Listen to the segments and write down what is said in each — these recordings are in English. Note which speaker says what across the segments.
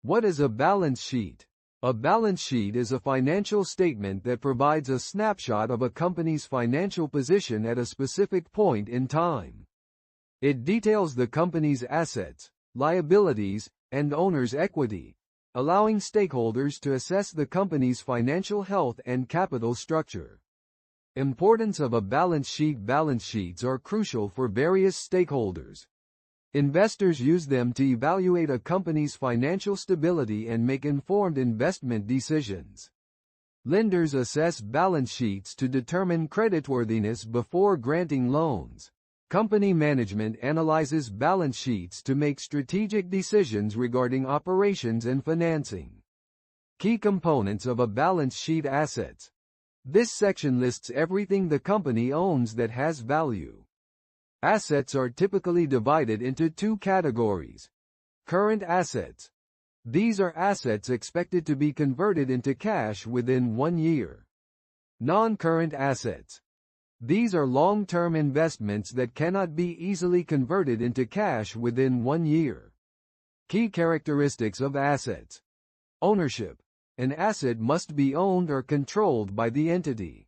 Speaker 1: What is a balance sheet? A balance sheet is a financial statement that provides a snapshot of a company's financial position at a specific point in time. It details the company's assets, liabilities, and owner's equity, allowing stakeholders to assess the company's financial health and capital structure. Importance of a balance sheet. Balance sheets are crucial for various stakeholders. Investors use them to evaluate a company's financial stability and make informed investment decisions. Lenders assess balance sheets to determine creditworthiness before granting loans. Company management analyzes balance sheets to make strategic decisions regarding operations and financing. Key components of a balance sheet. Assets. This section lists everything the company owns that has value. Assets are typically divided into two categories. Current assets. These are assets expected to be converted into cash within 1 year. Non-current assets. These are long-term investments that cannot be easily converted into cash within 1 year. Key characteristics of assets. Ownership. An asset must be owned or controlled by the entity.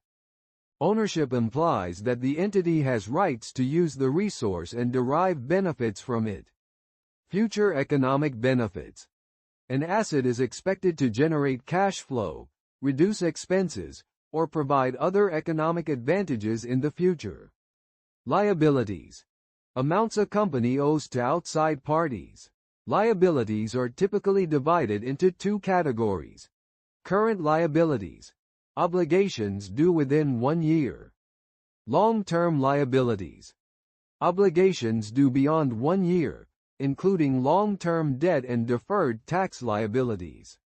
Speaker 1: Ownership implies that the entity has rights to use the resource and derive benefits from it. Future economic benefits. An asset is expected to generate cash flow, reduce expenses, or provide other economic advantages in the future. Liabilities. Amounts a company owes to outside parties. Liabilities are typically divided into two categories. Current liabilities. Obligations due within 1 year. Long-term liabilities. Obligations due beyond 1 year, including long-term debt and deferred tax liabilities.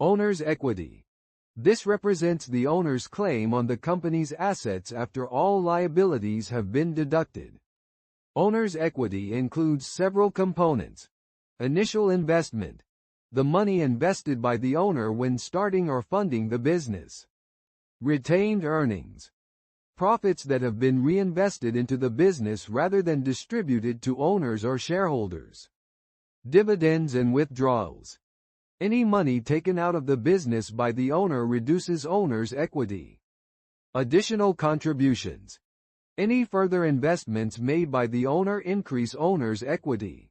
Speaker 1: Owner's equity. This represents the owner's claim on the company's assets after all liabilities have been deducted. Owner's equity includes several components. Initial investment. The money invested by the owner when starting or funding the business. Retained earnings. Profits that have been reinvested into the business rather than distributed to owners or shareholders. Dividends and withdrawals. Any money taken out of the business by the owner reduces owner's equity. Additional contributions. Any further investments made by the owner increase owner's equity.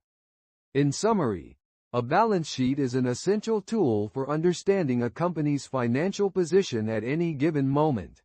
Speaker 1: In summary, a balance sheet is an essential tool for understanding a company's financial position at any given moment.